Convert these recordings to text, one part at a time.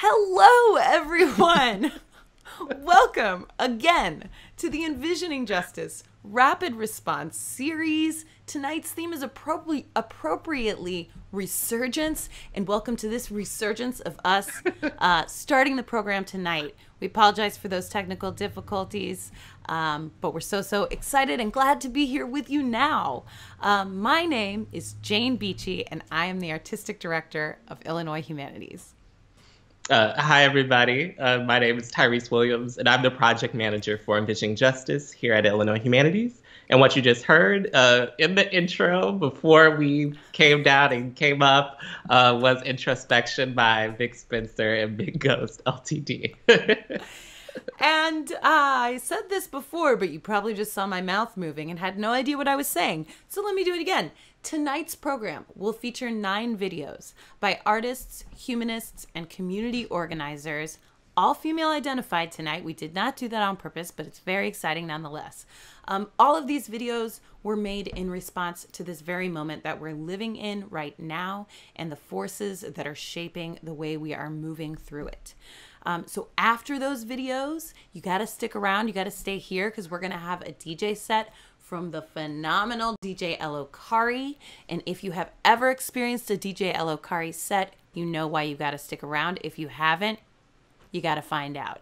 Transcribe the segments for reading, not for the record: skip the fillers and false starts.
Hello, everyone. Welcome again to the Envisioning Justice Rapid Response series. Tonight's theme is appropriately resurgence, and welcome to this resurgence of us starting the program tonight. We apologize for those technical difficulties, but we're so excited and glad to be here with you now. My name is Jane Beachy, and I am the Artistic Director of Illinois Humanities. Hi, everybody. My name is Tyrese Williams, and I'm the project manager for Envisioning Justice here at Illinois Humanities. And what you just heard in the intro before we came down and came up was Introspection by Vic Spencer and Big Ghost LTD. And I said this before, but you probably just saw my mouth moving and had no idea what I was saying. So let me do it again. Tonight's program will feature 9 videos by artists, humanists, and community organizers, all female identified tonight. We did not do that on purpose, but it's very exciting nonetheless. All of these videos were made in response to this very moment that we're living in right now and the forces that are shaping the way we are moving through it. So after those videos, you got to stick around. You got to stay here because we're going to have a DJ set from the phenomenal DJ Elokari. And if you have ever experienced a DJ Elokari set, you know why you got to stick around. If you haven't, you got to find out.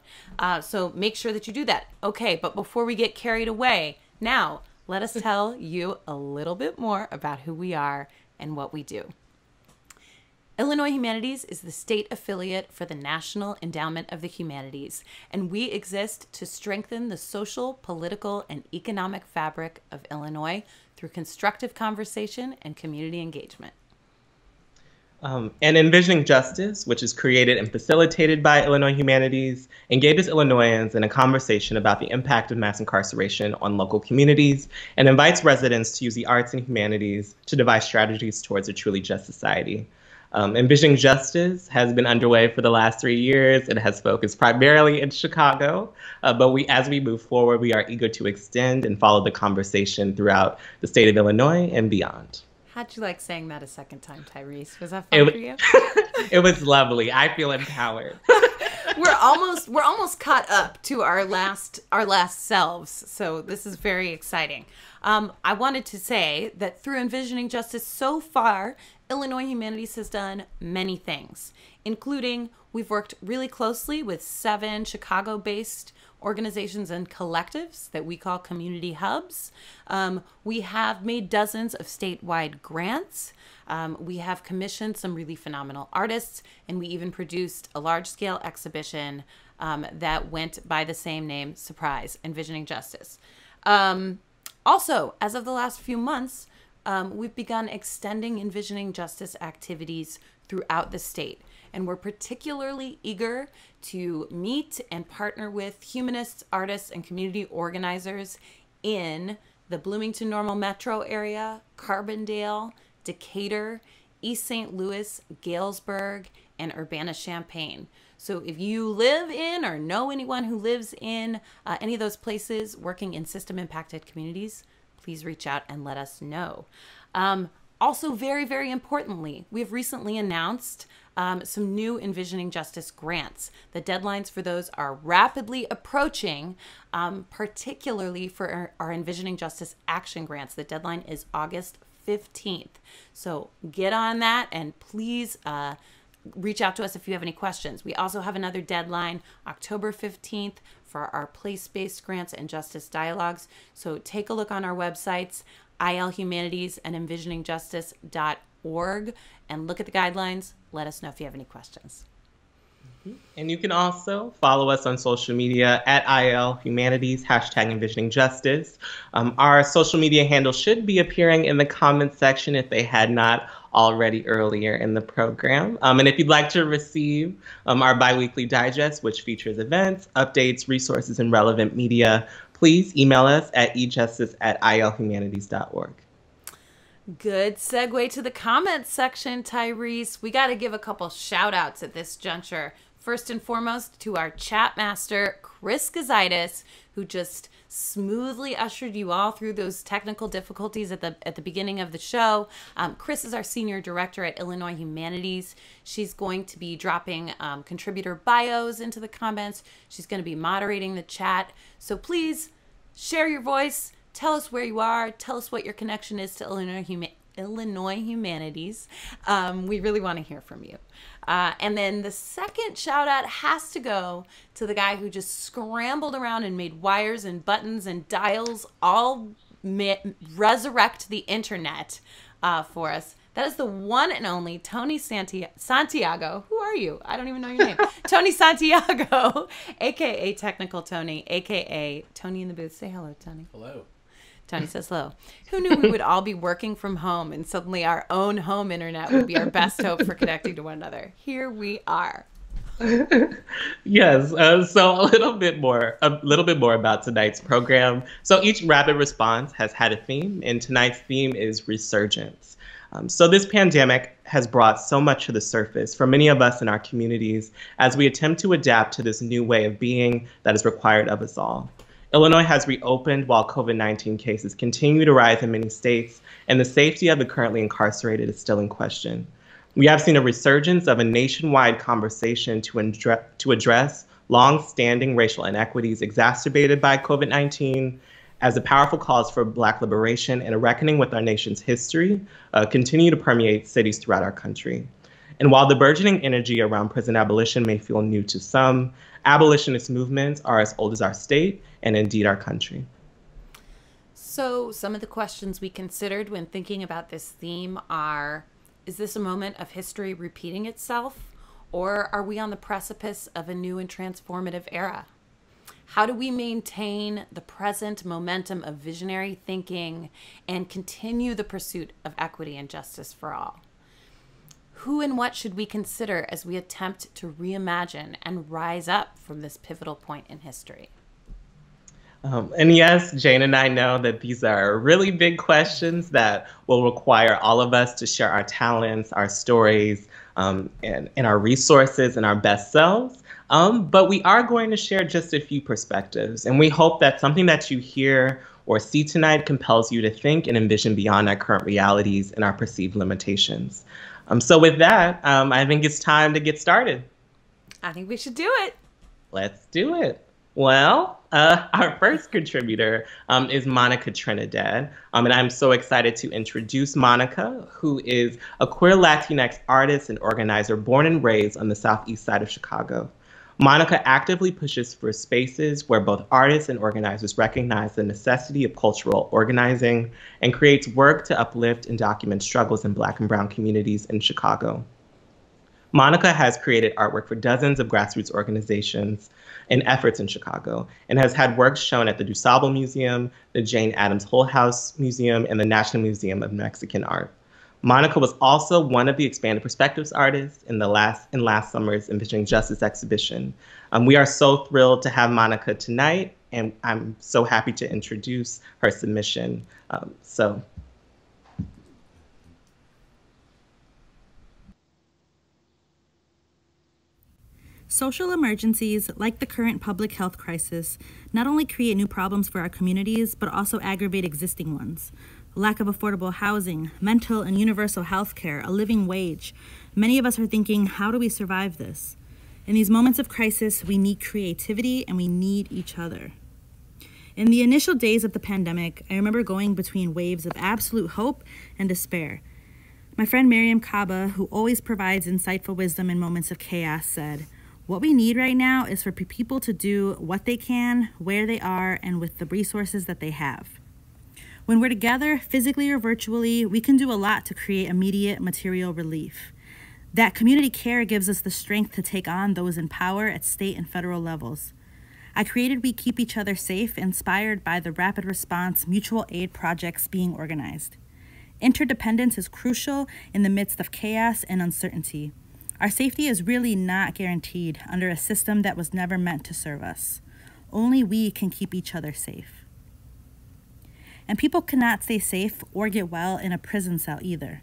So make sure that you do that. Okay, but before we get carried away, now let us tell you a little bit more about who we are and what we do. Illinois Humanities is the state affiliate for the National Endowment of the Humanities, and we exist to strengthen the social, political, and economic fabric of Illinois through constructive conversation and community engagement. And Envisioning Justice, which is created and facilitated by Illinois Humanities, engages Illinoisans in a conversation about the impact of mass incarceration on local communities and invites residents to use the arts and humanities to devise strategies towards a truly just society. Envisioning Justice has been underway for the last 3 years. It has focused primarily in Chicago, but as we move forward, we are eager to extend and follow the conversation throughout the state of Illinois and beyond. How'd you like saying that a second time, Tyrese? Was that fun for you? It was lovely. I feel empowered. We're almost caught up to our last selves, so this is very exciting. I wanted to say that through Envisioning Justice so far, Illinois Humanities has done many things, including we've worked really closely with 7 Chicago-based organizations and collectives that we call community hubs. We have made dozens of statewide grants. We have commissioned some really phenomenal artists, and we even produced a large-scale exhibition that went by the same name, surprise, Envisioning Justice. Also, as of the last few months, we've begun extending Envisioning Justice activities throughout the state. And we're particularly eager to meet and partner with humanists, artists, and community organizers in the Bloomington Normal Metro area, Carbondale, Decatur, East St. Louis, Galesburg, and Urbana-Champaign. So if you live in or know anyone who lives in any of those places working in system-impacted communities, please reach out and let us know. Also, very importantly, we have recently announced some new Envisioning Justice grants. The deadlines for those are rapidly approaching, particularly for our Envisioning Justice Action grants. The deadline is August 15th. So get on that and please reach out to us if you have any questions. We also have another deadline, October 15th, for our place-based grants and justice dialogues. So take a look on our websites, IL Humanities and envisioningjustice.org, and look at the guidelines. Let us know if you have any questions. And you can also follow us on social media at IL Humanities, #Envisioning Justice. Our social media handle should be appearing in the comments section if they had not already earlier in the program. And if you'd like to receive our biweekly digest, which features events, updates, resources, and relevant media, please email us at ejustice@ilhumanities.org. Good segue to the comments section, Tyrese. We got to give a couple shout outs at this juncture. first and foremost to our chat master, Chris Gazaitis, who just smoothly ushered you all through those technical difficulties at the beginning of the show. Chris is our senior director at Illinois Humanities. She's going to be dropping contributor bios into the comments. She's going to be moderating the chat. So please share your voice. Tell us where you are. Tell us what your connection is to Illinois Humanities. We really want to hear from you. And then the second shout out has to go to the guy who just scrambled around and made wires and buttons and dials all resurrect the internet for us. That is the one and only Tony Santiago. Who are you? I don't even know your name. Tony Santiago, a.k.a. Technical Tony, a.k.a. Tony in the booth. Say hello, Tony. Hello. Tony says hello. Who knew we would all be working from home and suddenly our own home internet would be our best hope for connecting to one another? Here we are. Yes. So a little bit more about tonight's program. So each rapid response has had a theme, and tonight's theme is resurgence. So this pandemic has brought so much to the surface for many of us in our communities as we attempt to adapt to this new way of being that is required of us all. Illinois has reopened while COVID-19 cases continue to rise in many states, and the safety of the currently incarcerated is still in question. We have seen a resurgence of a nationwide conversation to address long-standing racial inequities exacerbated by COVID-19 as the powerful calls for Black liberation and a reckoning with our nation's history continue to permeate cities throughout our country. And while the burgeoning energy around prison abolition may feel new to some, abolitionist movements are as old as our state and indeed our country. So some of the questions we considered when thinking about this theme are, is this a moment of history repeating itself, or are we on the precipice of a new and transformative era? How do we maintain the present momentum of visionary thinking and continue the pursuit of equity and justice for all? Who and what should we consider as we attempt to reimagine and rise up from this pivotal point in history? And yes, Jane and I know that these are really big questions that will require all of us to share our talents, our stories, and our resources and our best selves. But we are going to share just a few perspectives. And we hope that something that you hear or see tonight compels you to think and envision beyond our current realities and our perceived limitations. So with that, I think it's time to get started. I think we should do it. Let's do it. Well, our first contributor is Monica Trinidad. And I'm so excited to introduce Monica, who is a queer Latinx artist and organizer born and raised on the southeast side of Chicago. Monica actively pushes for spaces where both artists and organizers recognize the necessity of cultural organizing and creates work to uplift and document struggles in Black and Brown communities in Chicago. Monica has created artwork for dozens of grassroots organizations and efforts in Chicago and has had work shown at the DuSable Museum, the Jane Addams Hull House Museum, and the National Museum of Mexican Art. Monica was also one of the Expanded Perspectives artists in last summer's Envisioning Justice exhibition. We are so thrilled to have Monica tonight, and I'm so happy to introduce her submission. Social emergencies, like the current public health crisis, not only create new problems for our communities, but also aggravate existing ones. Lack of affordable housing, mental and universal health care, a living wage. Many of us are thinking, how do we survive this? In these moments of crisis, we need creativity and we need each other. In the initial days of the pandemic, I remember going between waves of absolute hope and despair. My friend Miriam Kaba, who always provides insightful wisdom in moments of chaos, said, "What we need right now is for people to do what they can, where they are, and with the resources that they have." When we're together, physically or virtually, we can do a lot to create immediate material relief. That community care gives us the strength to take on those in power at state and federal levels. I created We Keep Each Other Safe, inspired by the rapid response mutual aid projects being organized. Interdependence is crucial in the midst of chaos and uncertainty. Our safety is really not guaranteed under a system that was never meant to serve us. Only we can keep each other safe. And people cannot stay safe or get well in a prison cell either.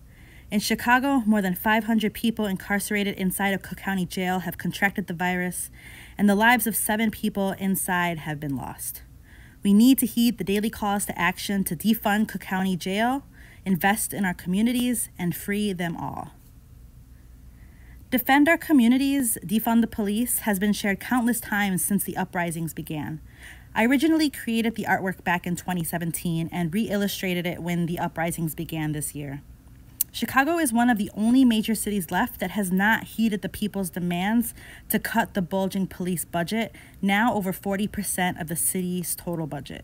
In Chicago, more than 500 people incarcerated inside of Cook County Jail have contracted the virus, and the lives of 7 people inside have been lost. We need to heed the daily calls to action to defund Cook County Jail, invest in our communities, and free them all. Defend our communities, defund the police has been shared countless times since the uprisings began. I originally created the artwork back in 2017 and re-illustrated it when the uprisings began this year. Chicago is one of the only major cities left that has not heeded the people's demands to cut the bulging police budget, now over 40% of the city's total budget.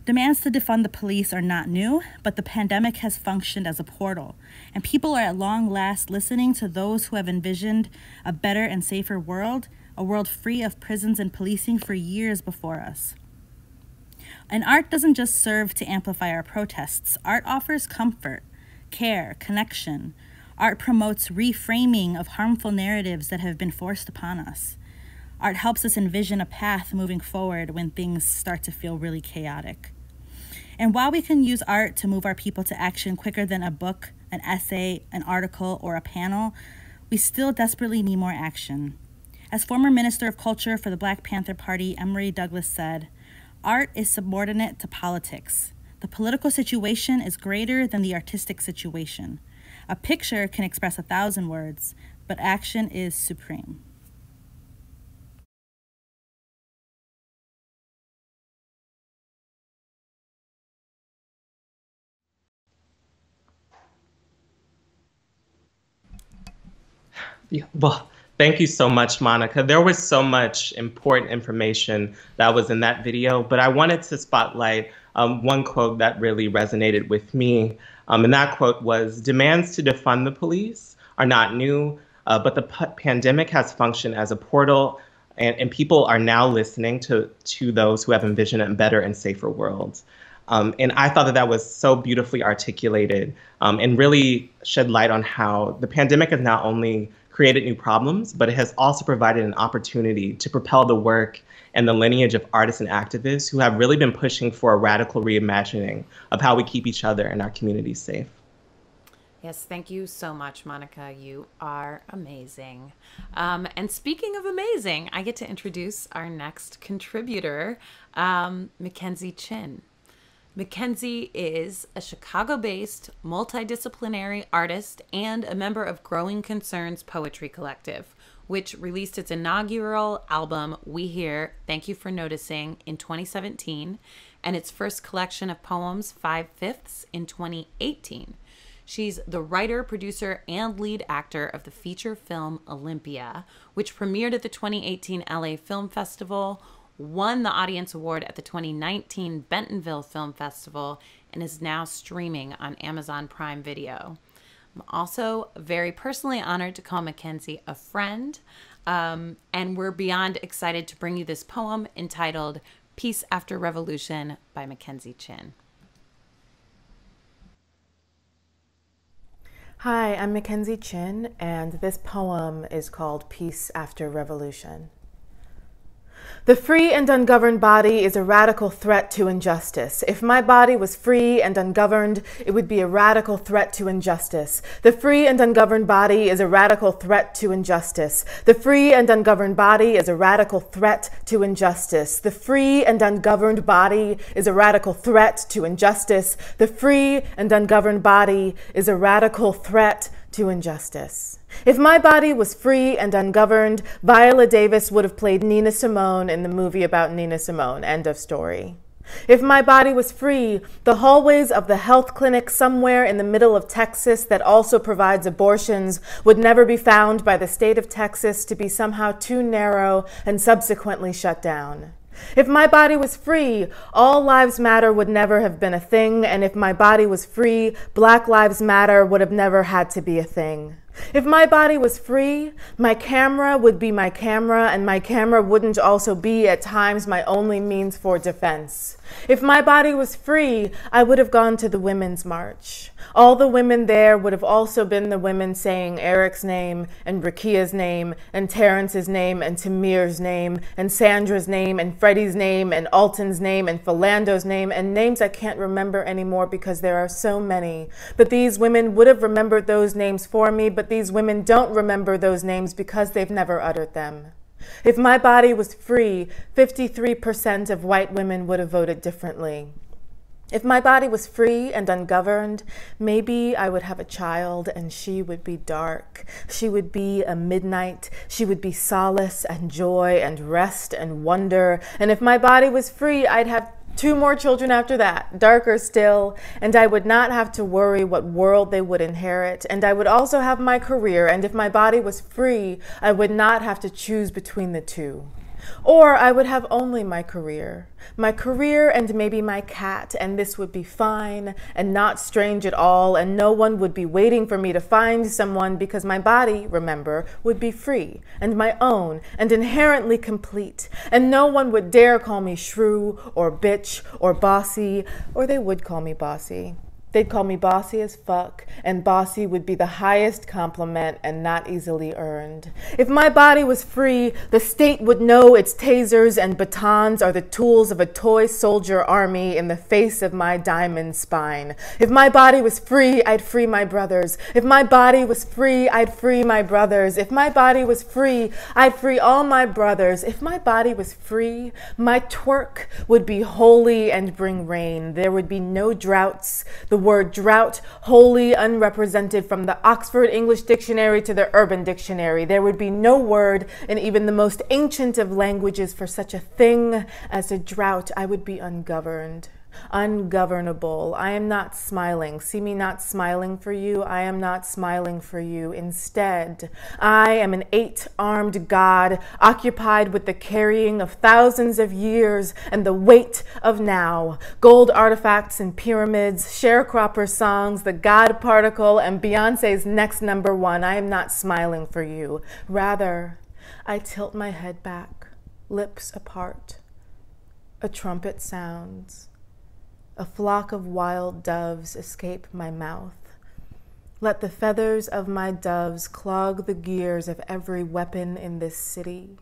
Demands to defund the police are not new, but the pandemic has functioned as a portal, and people are at long last listening to those who have envisioned a better and safer world, a world free of prisons and policing for years before us. And art doesn't just serve to amplify our protests. Art offers comfort, care, connection. Art promotes reframing of harmful narratives that have been forced upon us. Art helps us envision a path moving forward when things start to feel really chaotic. And while we can use art to move our people to action quicker than a book, an essay, an article, or a panel, we still desperately need more action. As former Minister of Culture for the Black Panther Party, Emory Douglas said, "Art is subordinate to politics. The political situation is greater than the artistic situation. A picture can express 1,000 words, but action is supreme." Yeah, well, thank you so much, Monica. There was so much important information that was in that video, but I wanted to spotlight one quote that really resonated with me. And that quote was, "Demands to defund the police are not new, but the pandemic has functioned as a portal, and people are now listening to those who have envisioned a better and safer world." And I thought that that was so beautifully articulated and really shed light on how the pandemic has not only created new problems, but it has also provided an opportunity to propel the work and the lineage of artists and activists who have really been pushing for a radical reimagining of how we keep each other and our communities safe. Yes, thank you so much, Monica. You are amazing. And speaking of amazing, I get to introduce our next contributor, Mackenzie Chin. Mackenzie is a Chicago-based, multidisciplinary artist and a member of Growing Concerns Poetry Collective, which released its inaugural album, We Hear, Thank You for Noticing, in 2017, and its first collection of poems, 5/5, in 2018. She's the writer, producer, and lead actor of the feature film Olympia, which premiered at the 2018 LA Film Festival, won the Audience Award at the 2019 Bentonville Film Festival, and is now streaming on Amazon Prime Video. I'm also very personally honored to call Mackenzie a friend, and we're beyond excited to bring you this poem entitled Peace After Revolution by Mackenzie Chin. Hi, I'm Mackenzie Chin, and this poem is called Peace After Revolution. The free and ungoverned body is a radical threat to injustice. If my body was free and ungoverned, it would be a radical threat to injustice. The free and ungoverned body is a radical threat to injustice. The free and ungoverned body is a radical threat to injustice. The free and ungoverned body is a radical threat to injustice. The free and ungoverned body is a radical threat to injustice. If my body was free and ungoverned, Viola Davis would have played Nina Simone in the movie about Nina Simone. End of story. If my body was free, the hallways of the health clinic somewhere in the middle of Texas that also provides abortions would never be found by the state of Texas to be somehow too narrow and subsequently shut down. If my body was free, All Lives Matter would never have been a thing, and if my body was free, Black Lives Matter would have never had to be a thing. If my body was free, my camera would be my camera, and my camera wouldn't also be at times my only means for defense. If my body was free, I would have gone to the Women's March. All the women there would have also been the women saying Eric's name, and Rakia's name, and Terrence's name, and Tamir's name, and Sandra's name, and Freddie's name, and Alton's name, and Philando's name, and names I can't remember anymore because there are so many. But these women would have remembered those names for me, but these women don't remember those names because they've never uttered them. If my body was free, 53% of white women would have voted differently. If my body was free and ungoverned, maybe I would have a child and she would be dark. She would be a midnight. She would be solace and joy and rest and wonder. And if my body was free, I'd have 2 more children after that, darker still, and I would not have to worry what world they would inherit, and I would also have my career, and if my body was free, I would not have to choose between the two. Or I would have only my career and maybe my cat, and this would be fine and not strange at all, and no one would be waiting for me to find someone because my body, remember, would be free and my own and inherently complete, and no one would dare call me shrew or bitch or bossy, or they would call me bossy. They'd call me bossy as fuck, and bossy would be the highest compliment and not easily earned. If my body was free, the state would know its tasers and batons are the tools of a toy soldier army in the face of my diamond spine. If my body was free, I'd free my brothers. If my body was free, I'd free my brothers. If my body was free, I'd free all my brothers. If my body was free, my twerk would be holy and bring rain. There would be no droughts. The word drought, wholly unrepresented from the Oxford English Dictionary to the Urban Dictionary. There would be no word in even the most ancient of languages for such a thing as a drought. I would be ungoverned. Ungovernable. I am not smiling. See me not smiling for you? I am not smiling for you. Instead, I am an 8-armed god occupied with the carrying of thousands of years and the weight of now. Gold artifacts and pyramids, sharecropper songs, the God particle, and Beyonce's next #1. I am not smiling for you. Rather, I tilt my head back, lips apart. A trumpet sounds. A flock of wild doves escape my mouth. Let the feathers of my doves clog the gears of every weapon in this city.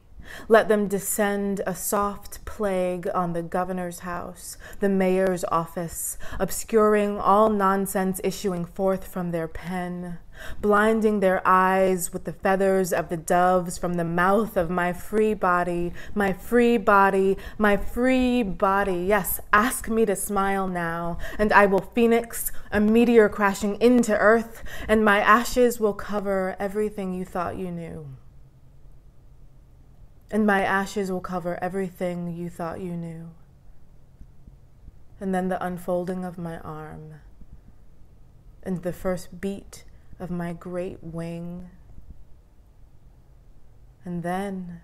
Let them descend a soft plague on the governor's house, the mayor's office, obscuring all nonsense issuing forth from their pen, blinding their eyes with the feathers of the doves from the mouth of my free body, my free body, my free body. Yes, ask me to smile now, and I will phoenix, a meteor crashing into earth, and my ashes will cover everything you thought you knew. And my ashes will cover everything you thought you knew. And then the unfolding of my arm, and the first beat of my great wing. And then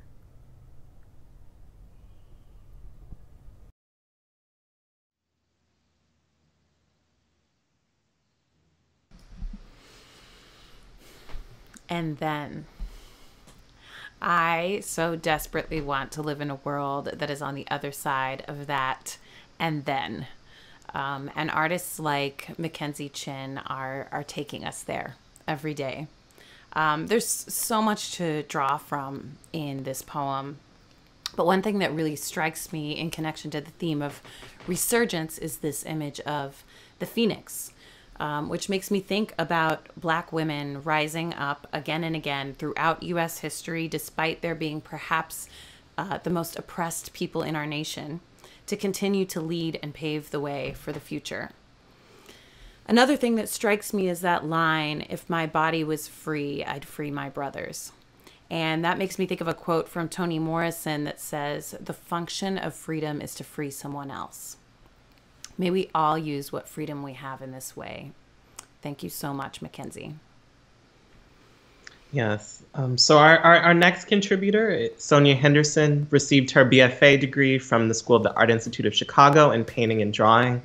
I so desperately want to live in a world that is on the other side of that and then. And artists like Mackenzie Chin are taking us there every day. There's so much to draw from in this poem. But one thing that really strikes me in connection to the theme of resurgence is this image of the phoenix, which makes me think about Black women rising up again and again throughout U.S. history, despite there being perhaps the most oppressed people in our nation, to continue to lead and pave the way for the future. Another thing that strikes me is that line, "If my body was free, I'd free my brothers." And that makes me think of a quote from Toni Morrison that says, "The function of freedom is to free someone else." May we all use what freedom we have in this way. Thank you so much, Mackenzie. Yes. So our next contributor, Sonia Henderson, received her BFA degree from the School of the Art Institute of Chicago in painting and drawing.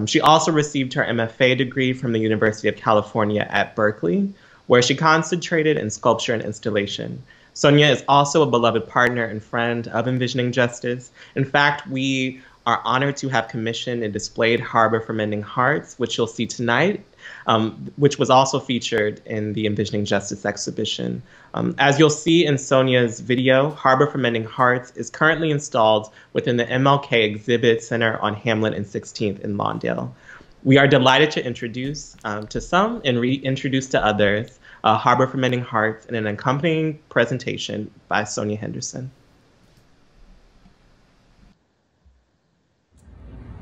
She also received her MFA degree from the University of California at Berkeley, where she concentrated in sculpture and installation. Sonia is also a beloved partner and friend of Envisioning Justice. In fact, we are honored to have commissioned and displayed Harbor for Mending Hearts, which you'll see tonight, which was also featured in the Envisioning Justice exhibition. As you'll see in Sonia's video, Harbor for Mending Hearts is currently installed within the MLK Exhibit Center on Hamlin and 16th in Lawndale. We are delighted to introduce to some and reintroduce to others Harbor for Mending Hearts in an accompanying presentation by Sonia Henderson.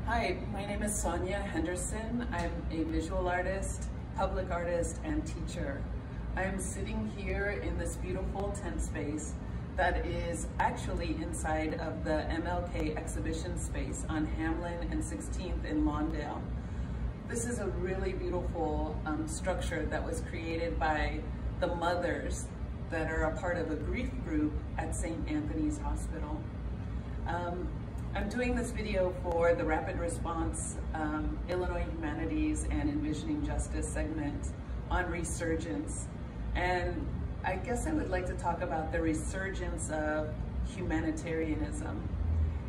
Hi, my name is Sonia Henderson. I'm a visual artist, public artist, and teacher. I am sitting here in this beautiful tent space that is actually inside of the MLK exhibition space on Hamlin and 16th in Lawndale. This is a really beautiful structure that was created by the mothers that are a part of a grief group at St. Anthony's Hospital. I'm doing this video for the Rapid Response Illinois Humanities and Envisioning Justice segment on resurgence. And I guess I would like to talk about the resurgence of humanitarianism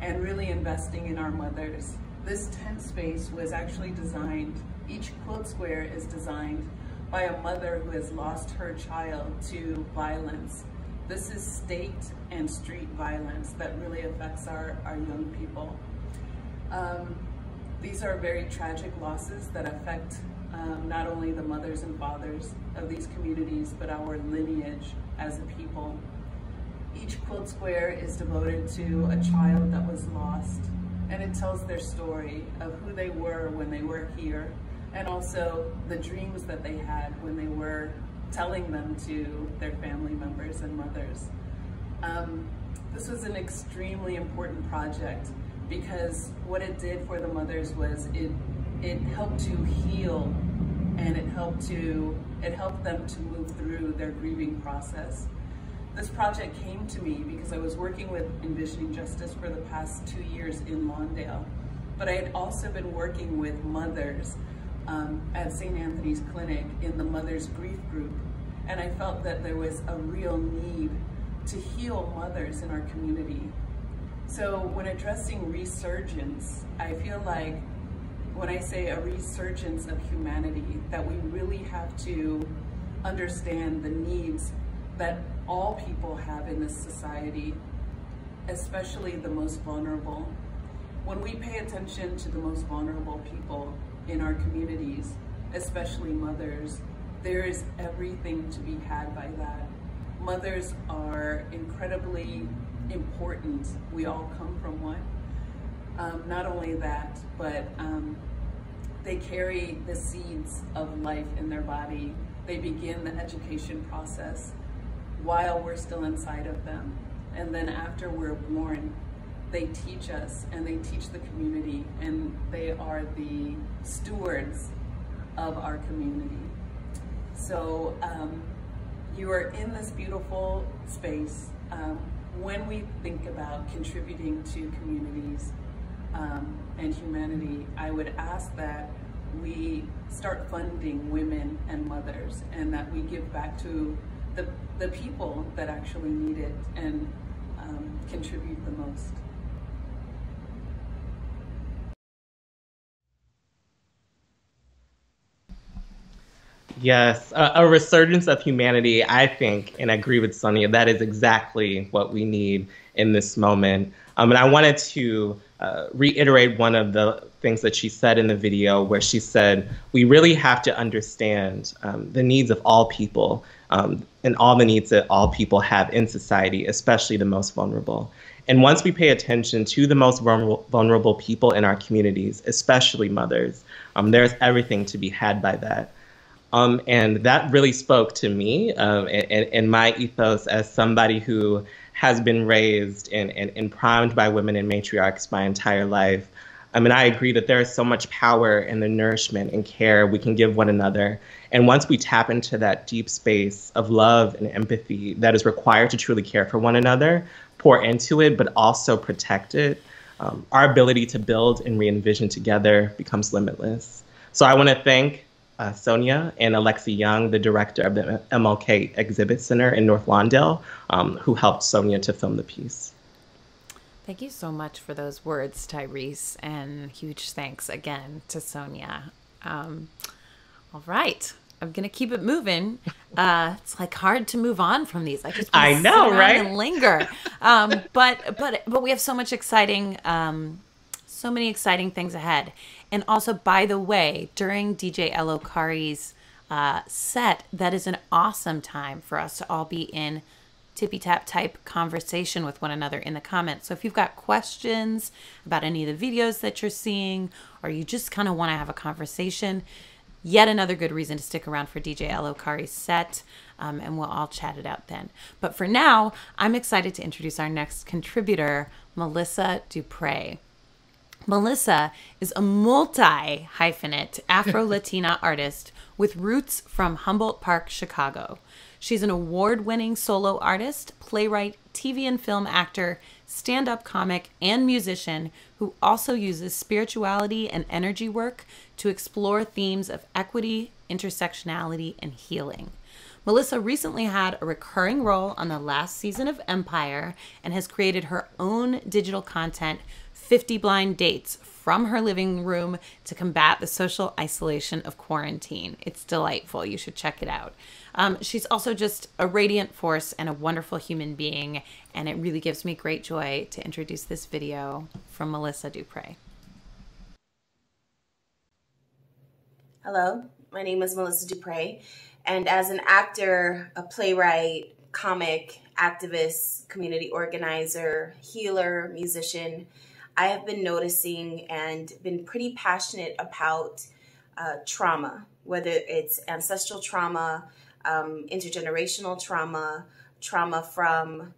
and really investing in our mothers. This tent space was actually designed, each quilt square is designed by a mother who has lost her child to violence. This is state and street violence that really affects our young people. These are very tragic losses that affect not only the mothers and fathers of these communities, but our lineage as a people. Each quilt square is devoted to a child that was lost, and it tells their story of who they were when they were here, and also the dreams that they had when they were telling them to their family members and mothers. This was an extremely important project because what it did for the mothers was it helped to heal, and it helped them to move through their grieving process. This project came to me because I was working with Envisioning Justice for the past 2 years in Lawndale, but I had also been working with mothers at St. Anthony's Clinic in the Mothers Grief Group, and I felt that there was a real need to heal mothers in our community. So when addressing resurgence, I feel like when I say a resurgence of humanity, that we really have to understand the needs that all people have in this society, especially the most vulnerable. When we pay attention to the most vulnerable people in our communities, especially mothers, there is everything to be had by that. Mothers are incredibly important. We all come from one. Not only that, but they carry the seeds of life in their body. They begin the education process while we're still inside of them. And then after we're born, they teach us and they teach the community, and they are the stewards of our community. So you are in this beautiful space. When we think about contributing to communities and humanity, I would ask that we start funding women and mothers, and that we give back to the people that actually need it and contribute the most. Yes, a resurgence of humanity, I think, and I agree with Sonia, that is exactly what we need in this moment. And I wanted to reiterate one of the things that she said in the video, where she said, we really have to understand the needs of all people and all the needs that all people have in society, especially the most vulnerable. And once we pay attention to the most vulnerable people in our communities, especially mothers, there's everything to be had by that. And that really spoke to me and my ethos as somebody who has been raised and primed by women and matriarchs my entire life. I mean, I agree that there is so much power in the nourishment and care we can give one another. And once we tap into that deep space of love and empathy that is required to truly care for one another, pour into it, but also protect it, our ability to build and re-envision together becomes limitless. So I want to thank Sonia, and Alexi Young, the director of the MLK Exhibit Center in North Lawndale, who helped Sonia to film the piece. Thank you so much for those words, Tyrese, and huge thanks again to Sonia. All right. I'm going to keep it moving. It's like hard to move on from these. I just want to sit around and linger. But we have so much exciting, so many exciting things ahead. And also, by the way, during DJ Elokari's set, that is an awesome time for us to all be in tippy-tap type conversation with one another in the comments. So if you've got questions about any of the videos that you're seeing, or you just kind of want to have a conversation, yet another good reason to stick around for DJ Elokari's set, and we'll all chat it out then. But for now, I'm excited to introduce our next contributor, Melissa Dupre. Melissa is a multi-hyphenate Afro-Latina artist with roots from Humboldt Park, Chicago. She's an award-winning solo artist, playwright, TV and film actor, stand-up comic, and musician who also uses spirituality and energy work to explore themes of equity, intersectionality, and healing. Melissa recently had a recurring role on the last season of Empire and has created her own digital content, 50 Blind Dates, from her living room to combat the social isolation of quarantine. It's delightful. You should check it out. She's also just a radiant force and a wonderful human being, and it really gives me great joy to introduce this video from Melissa Dupre. Hello, my name is Melissa Dupre, and as an actor, a playwright, comic, activist, community organizer, healer, musician, I have been noticing and been pretty passionate about trauma, whether it's ancestral trauma, intergenerational trauma, trauma from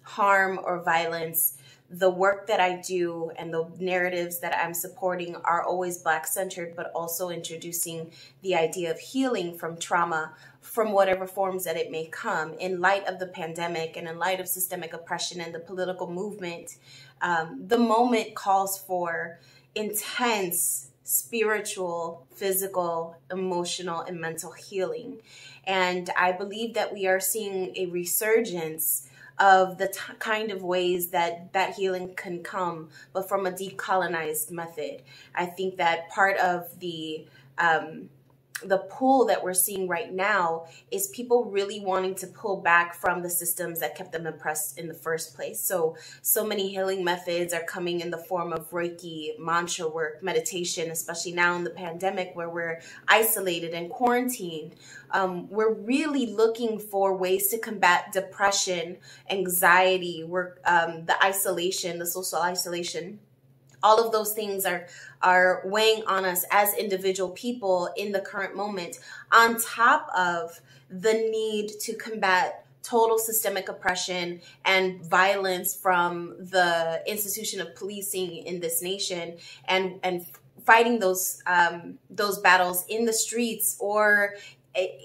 harm or violence. The work that I do and the narratives that I'm supporting are always Black-centered, but also introducing the idea of healing from trauma, from whatever forms that it may come. In light of the pandemic and in light of systemic oppression and the political movement, the moment calls for intense spiritual, physical, emotional, and mental healing. And I believe that we are seeing a resurgence of the kind of ways that that healing can come, but from a decolonized method. I think that part of the pull that we're seeing right now is people really wanting to pull back from the systems that kept them oppressed in the first place. So many healing methods are coming in the form of Reiki, mantra work, meditation, especially now in the pandemic where we're isolated and quarantined. We're really looking for ways to combat depression, anxiety, the isolation, the social isolation. All of those things are weighing on us as individual people in the current moment, on top of the need to combat total systemic oppression and violence from the institution of policing in this nation, and fighting those battles in the streets or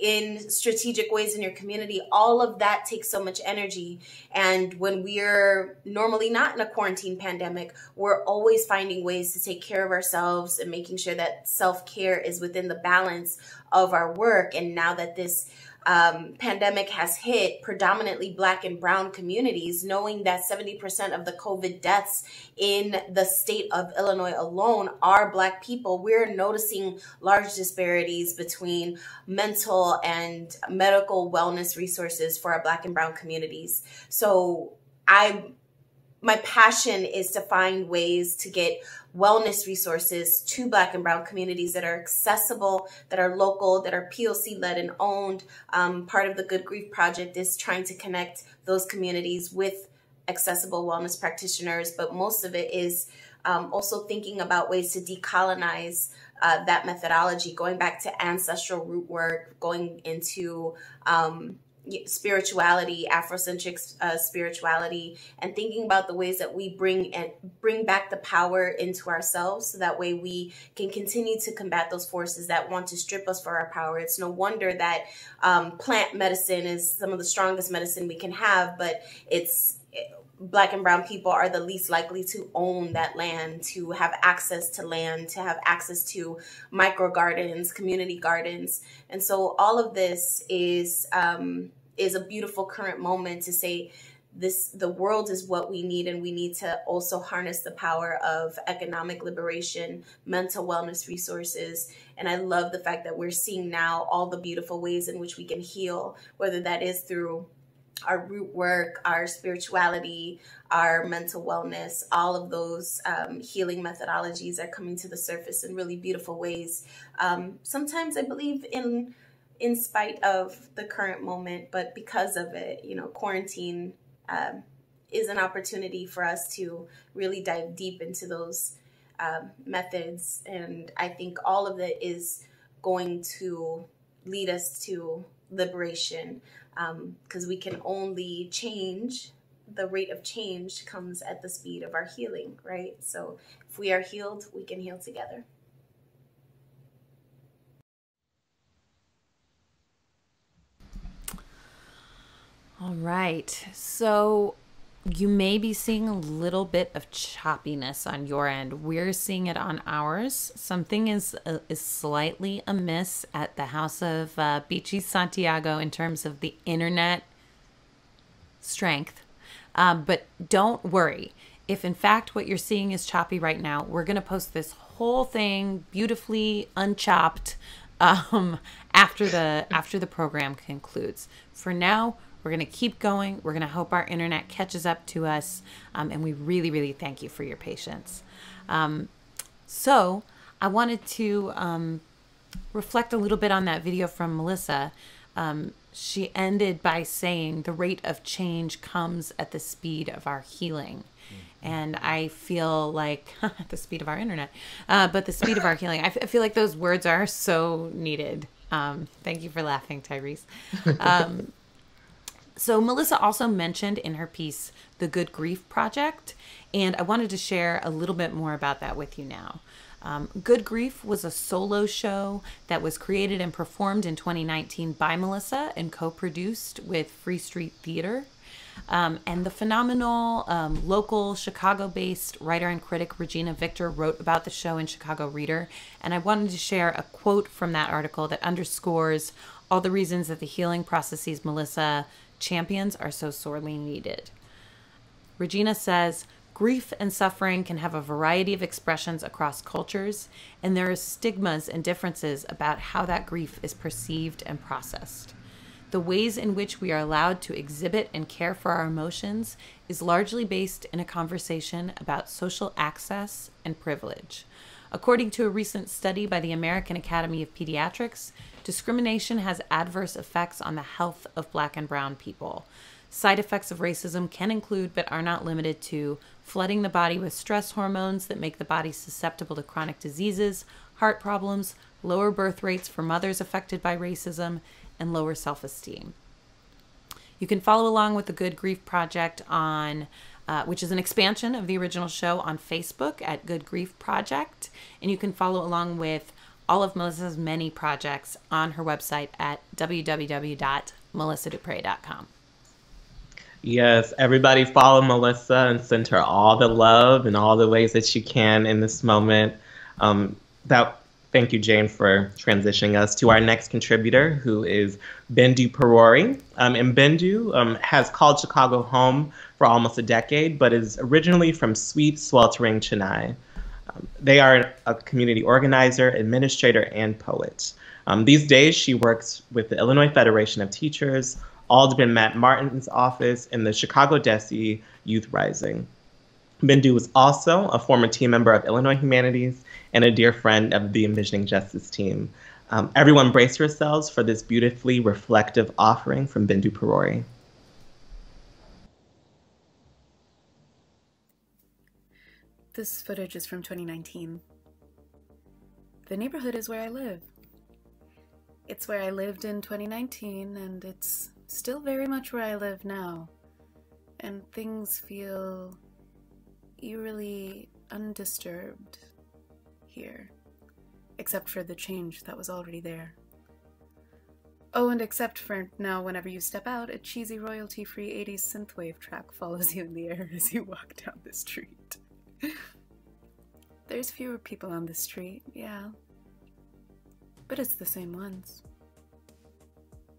in strategic ways in your community. All of that takes so much energy. And when we're normally not in a quarantine pandemic, we're always finding ways to take care of ourselves and making sure that self-care is within the balance of our work. And now that this pandemic has hit predominantly Black and brown communities, knowing that 70% of the COVID deaths in the state of Illinois alone are Black people, we're noticing large disparities between mental and medical wellness resources for our Black and brown communities. So my passion is to find ways to get wellness resources to Black and brown communities that are accessible, that are local, that are POC led and owned. Part of the Good Grief Project is trying to connect those communities with accessible wellness practitioners, but most of it is also thinking about ways to decolonize that methodology, going back to ancestral root work, going into spirituality, Afrocentric spirituality, and thinking about the ways that we bring back the power into ourselves, so that way we can continue to combat those forces that want to strip us for our power. It's no wonder that plant medicine is some of the strongest medicine we can have, but it's Black and brown people are the least likely to own that land, to have access to land, to have access to micro gardens, community gardens. And so all of this is a beautiful current moment to say the world is what we need, and we need to also harness the power of economic liberation, mental wellness resources. And I love the fact that we're seeing now all the beautiful ways in which we can heal, whether that is through our root work, our spirituality, our mental wellness. All of those healing methodologies are coming to the surface in really beautiful ways. Sometimes I believe in spite of the current moment, but because of it, quarantine is an opportunity for us to really dive deep into those methods. And I think all of it is going to lead us to liberation, because we can only change. The rate of change comes at the speed of our healing, right? So if we are healed, we can heal together. All right. So you may be seeing a little bit of choppiness on your end. We're seeing it on ours. Something is slightly amiss at the House of Beachy Santiago in terms of the internet strength. But don't worry. If in fact what you're seeing is choppy right now, we're going to post this whole thing beautifully unchopped after the program concludes. For now, we're going to keep going. We're going to hope our internet catches up to us. And we really, really thank you for your patience. So I wanted to reflect a little bit on that video from Melissa. She ended by saying the rate of change comes at the speed of our healing. And I feel like the speed of our internet, but the speed of our healing. I feel like those words are so needed. Thank you for laughing, Tyrese. So Melissa also mentioned in her piece the Good Grief Project, and I wanted to share a little bit more about that with you now. Good Grief was a solo show that was created and performed in 2019 by Melissa and co-produced with Free Street Theater. And the phenomenal local Chicago-based writer and critic Regina Victor wrote about the show in Chicago Reader. And I wanted to share a quote from that article that underscores all the reasons that the healing processes Melissa champions are so sorely needed. Regina says, grief and suffering can have a variety of expressions across cultures, and there are stigmas and differences about how that grief is perceived and processed. The ways in which we are allowed to exhibit and care for our emotions is largely based in a conversation about social access and privilege. According to a recent study by the American Academy of Pediatrics, discrimination has adverse effects on the health of Black and brown people. Side effects of racism can include, but are not limited to, flooding the body with stress hormones that make the body susceptible to chronic diseases, heart problems, lower birth rates for mothers affected by racism, and lower self-esteem. You can follow along with the Good Grief Project on, which is an expansion of the original show, on Facebook at Good Grief Project. And you can follow along with all of Melissa's many projects on her website at www.melissadupre.com. Yes, everybody follow Melissa and send her all the love and all the ways that you can in this moment. Thank you, Jane, for transitioning us to our next contributor, who is Bendu Perori. And Bendu has called Chicago home for almost a decade, but is originally from sweet, sweltering Chennai. They are a community organizer, administrator, and poet. These days, she works with the Illinois Federation of Teachers, Alderman Matt Martin's office, and the Chicago DESE Youth Rising. Bendu was also a former team member of Illinois Humanities and a dear friend of the Envisioning Justice team. Everyone brace yourselves for this beautifully reflective offering from Bendu Perori. This footage is from 2019. The neighborhood is where I live. It's where I lived in 2019, and it's still very much where I live now. And things feel eerily undisturbed here, except for the change that was already there. Oh, and except for now, whenever you step out, a cheesy royalty-free 80s synthwave track follows you in the air as you walk down the street. There's fewer people on the street, yeah. But it's the same ones.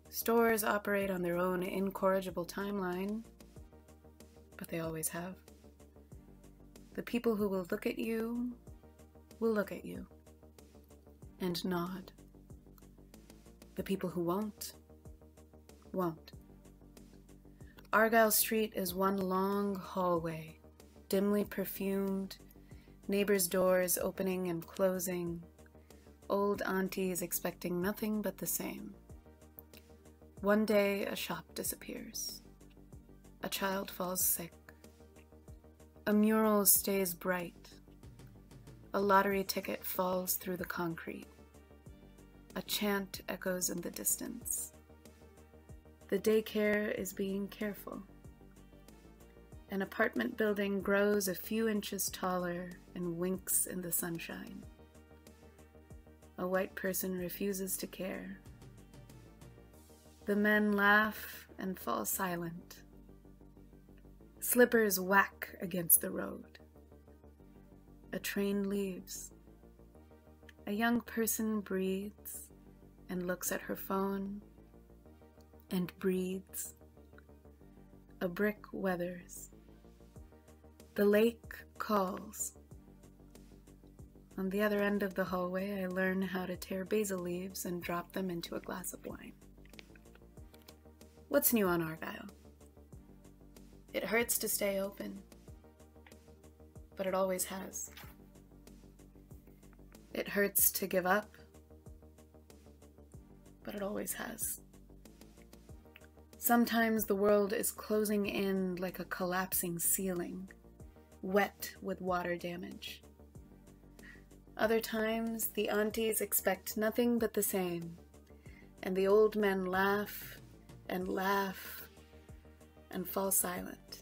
Stores operate on their own incorrigible timeline, but they always have. The people who will look at you will look at you and nod. The people who won't. Argyle Street is one long hallway, dimly perfumed, neighbors' doors opening and closing, old aunties expecting nothing but the same. One day, a shop disappears. A child falls sick. A mural stays bright. A lottery ticket falls through the concrete. A chant echoes in the distance. The daycare is being careful. An apartment building grows a few inches taller and winks in the sunshine. A white person refuses to care. The men laugh and fall silent. Slippers whack against the road. A train leaves. A young person breathes and looks at her phone and breathes. A brick weathers. The lake calls. On the other end of the hallway, I learn how to tear basil leaves and drop them into a glass of wine. What's new on Argyle? It hurts to stay open, but it always has. It hurts to give up, but it always has. Sometimes the world is closing in like a collapsing ceiling, wet with water damage. Other times, the aunties expect nothing but the same, and the old men laugh and laugh and fall silent.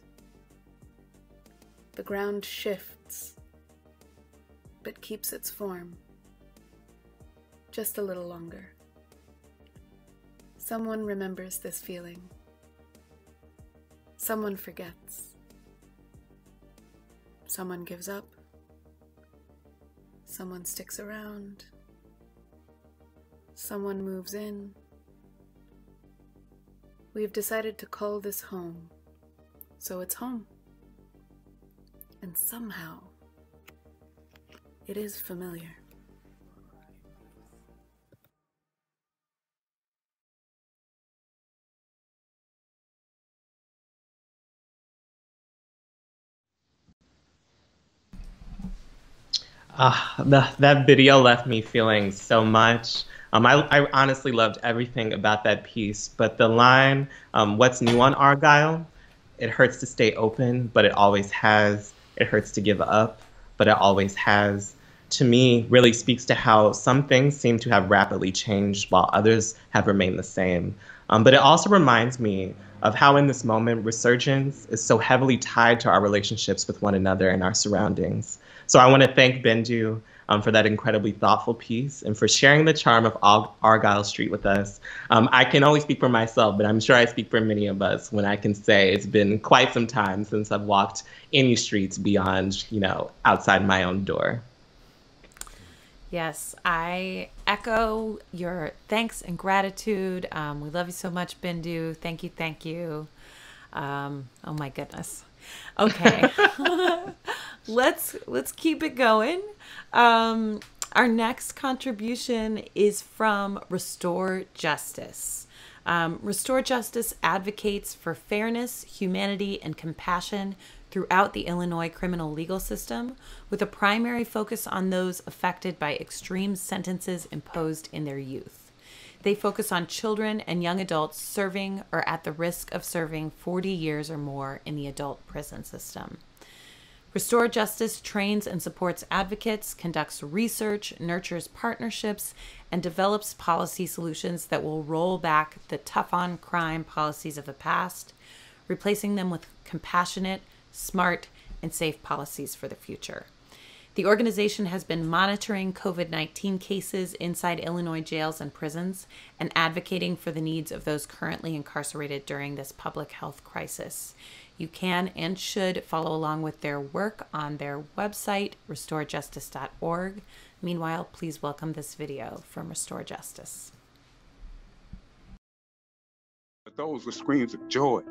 The ground shifts, but keeps its form. Just a little longer. Someone remembers this feeling. Someone forgets. Someone gives up. Someone sticks around. Someone moves in. We've decided to call this home, so it's home. And somehow, it is familiar. That video left me feeling so much. I honestly loved everything about that piece, but the line, what's new on Argyle? It hurts to stay open, but it always has. It hurts to give up, but it always has. To me, really speaks to how some things seem to have rapidly changed while others have remained the same. But it also reminds me of how in this moment, resurgence is so heavily tied to our relationships with one another and our surroundings. So I want to thank Bendu for that incredibly thoughtful piece and for sharing the charm of Argyle Street with us. I can only speak for myself, but I'm sure I speak for many of us when I can say it's been quite some time since I've walked any streets beyond, outside my own door. Yes, I echo your thanks and gratitude. We love you so much, Bindu. Thank you, thank you. Oh my goodness. Okay, let's keep it going. Our next contribution is from Restore Justice. Restore Justice advocates for fairness, humanity, and compassion throughout the Illinois criminal legal system, with a primary focus on those affected by extreme sentences imposed in their youth. They focus on children and young adults serving or at the risk of serving 40 years or more in the adult prison system. Restore Justice trains and supports advocates, conducts research, nurtures partnerships, and develops policy solutions that will roll back the tough-on-crime policies of the past, replacing them with compassionate, smart, and safe policies for the future. The organization has been monitoring COVID-19 cases inside Illinois jails and prisons and advocating for the needs of those currently incarcerated during this public health crisis. You can and should follow along with their work on their website, restorejustice.org. Meanwhile, please welcome this video from Restore Justice. Those were screams of joy,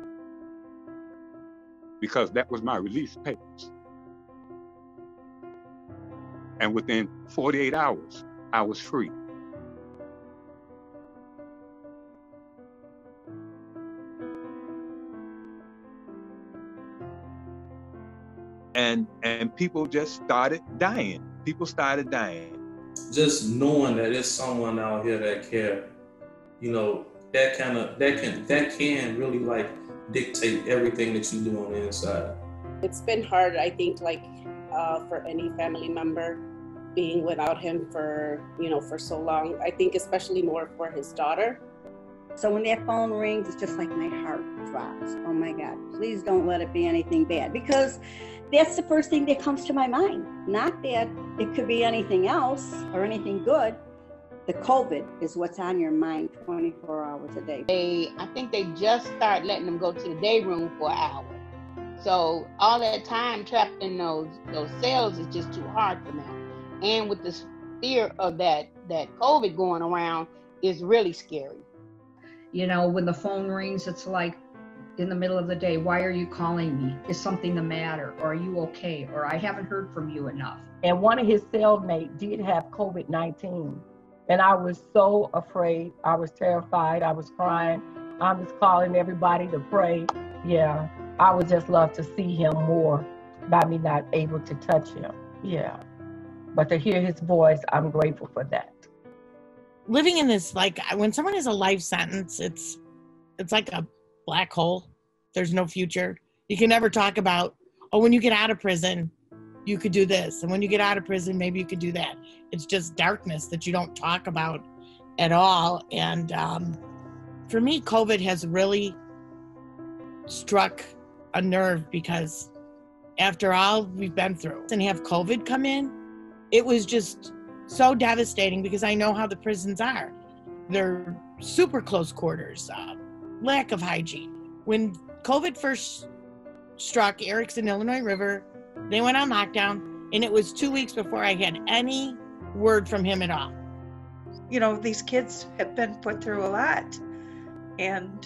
because that was my release papers. And within 48 hours, I was free. And people just started dying. People started dying. Just knowing that there's someone out here that care, you know, that can really like dictate everything that you do on the inside. It's been hard, I think, like for any family member being without him for, for so long. I think especially more for his daughter. So when that phone rings, it's just like my heart drops. Oh my God, please don't let it be anything bad, because that's the first thing that comes to my mind. Not that it could be anything else or anything good. The COVID is what's on your mind 24 hours a day. I think they just start letting them go to the day room for an hour. So all that time trapped in those cells is just too hard for them. And with this fear of that COVID going around is really scary. You know, when the phone rings, it's like in the middle of the day, why are you calling me? Is something the matter? Or are you okay? Or I haven't heard from you enough. And one of his cellmates did have COVID-19. And I was so afraid. I was terrified. I was crying. I was calling everybody to pray. Yeah, I would just love to see him more by me not able to touch him. Yeah. But to hear his voice, I'm grateful for that. Living in this, like when someone has a life sentence, it's like a black hole. There's no future. You can never talk about, oh, when you get out of prison, you could do this. And when you get out of prison, maybe you could do that. It's just darkness that you don't talk about at all. And for me, COVID has really struck a nerve, because after all we've been through and have COVID come in, it was just so devastating, because I know how the prisons are. They're super close quarters, lack of hygiene. When COVID first struck Erickson, Illinois River, they went on lockdown, and it was 2 weeks before I had any word from him at all. You know, these kids have been put through a lot, and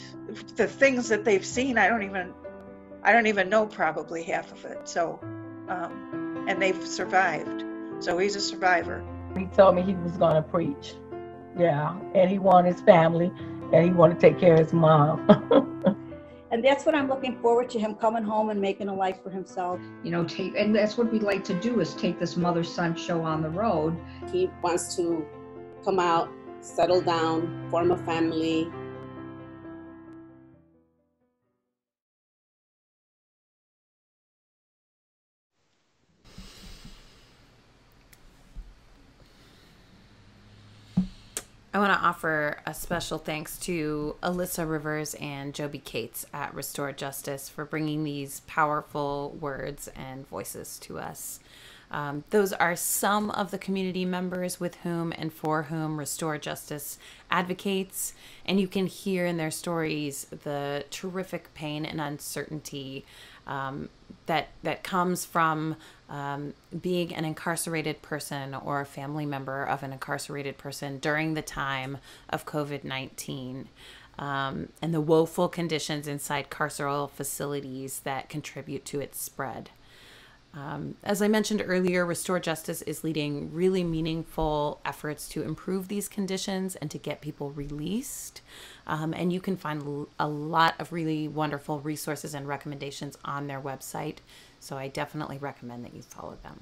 the things that they've seen, I don't even know probably half of it. So, and they've survived. So he's a survivor. He told me he was going to preach. Yeah, and he wanted his family, and he wanted to take care of his mom. And that's what I'm looking forward to, him coming home and making a life for himself. You know, and that's what we'd like to do, is take this mother-son show on the road. He wants to come out, settle down, form a family. I want to offer a special thanks to Alyssa Rivers and Joby Cates at Restore Justice for bringing these powerful words and voices to us. Those are some of the community members with whom and for whom Restore Justice advocates, and you can hear in their stories the terrific pain and uncertainty that comes from being an incarcerated person or a family member of an incarcerated person during the time of COVID-19, and the woeful conditions inside carceral facilities that contribute to its spread. As I mentioned earlier, Restore Justice is leading really meaningful efforts to improve these conditions and to get people released. And you can find a lot of really wonderful resources and recommendations on their website. So I definitely recommend that you follow them.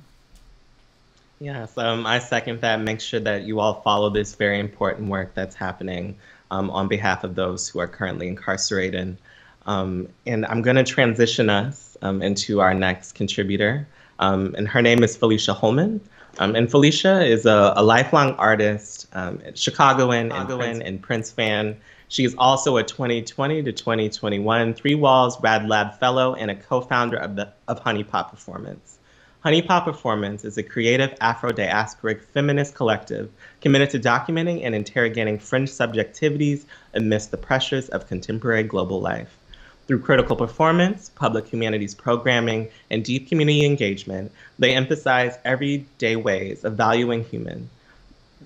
Yes, I second that. Make sure that you all follow this very important work that's happening on behalf of those who are currently incarcerated. And I'm going to transition us into our next contributor. And her name is Felicia Holman. And Felicia is a lifelong artist, Chicagoan and Prince fan. She is also a 2020 to 2021 Three Walls Rad Lab Fellow and a co-founder of Honey Pot Performance. Honeypot Performance is a creative Afro-diasporic feminist collective committed to documenting and interrogating fringe subjectivities amidst the pressures of contemporary global life. Through critical performance, public humanities programming, and deep community engagement, they emphasize everyday ways of valuing human.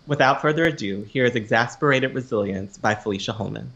Without further ado, here is Exasperated Resilience by Felicia Holman.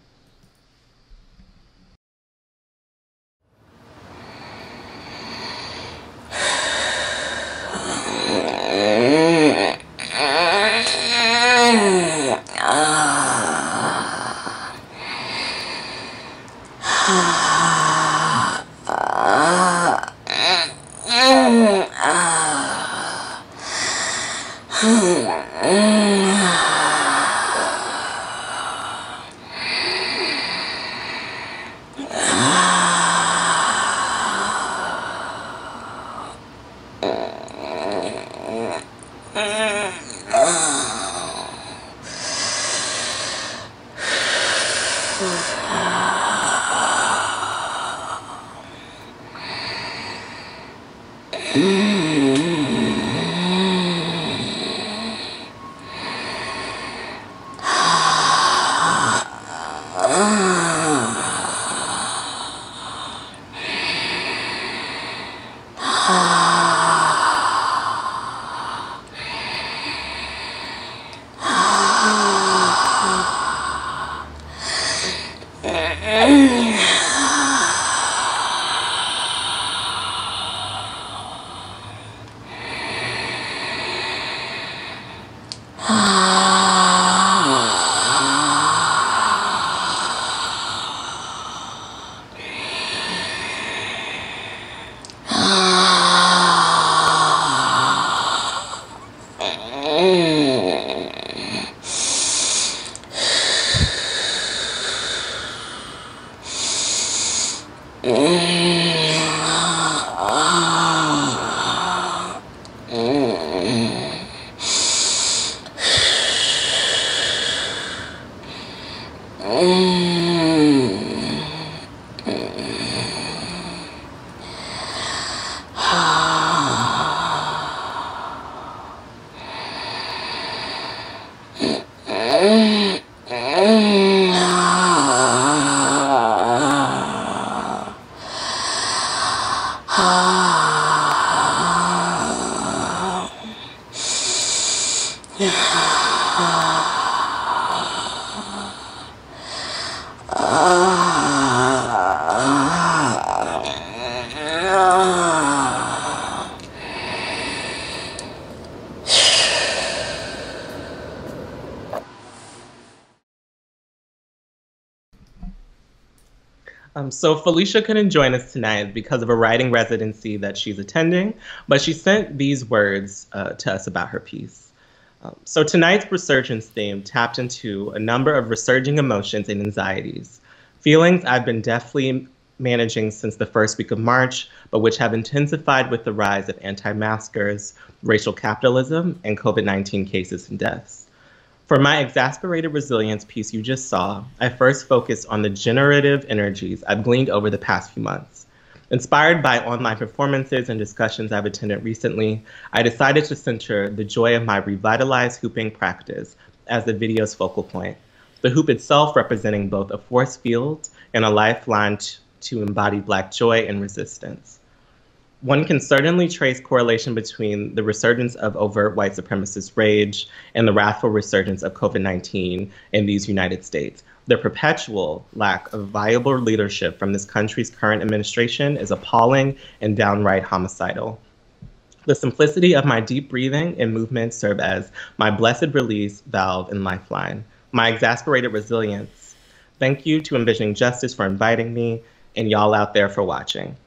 So Felicia couldn't join us tonight because of a writing residency that she's attending, but she sent these words to us about her piece. So tonight's resurgence theme tapped into a number of resurging emotions and anxieties, feelings I've been deftly managing since the first week of March, but which have intensified with the rise of anti-maskers, racial capitalism, and COVID-19 cases and deaths. For my Exasperated Resilience piece you just saw, I first focused on the generative energies I've gleaned over the past few months. Inspired by online performances and discussions I've attended recently, I decided to center the joy of my revitalized hooping practice as the video's focal point, the hoop itself representing both a force field and a lifeline to embody Black joy and resistance. One can certainly trace correlation between the resurgence of overt white supremacist rage and the wrathful resurgence of COVID-19 in these United States. The perpetual lack of viable leadership from this country's current administration is appalling and downright homicidal. The simplicity of my deep breathing and movement serve as my blessed release valve and lifeline. My exasperated resilience. Thank you to Envisioning Justice for inviting me, and y'all out there for watching.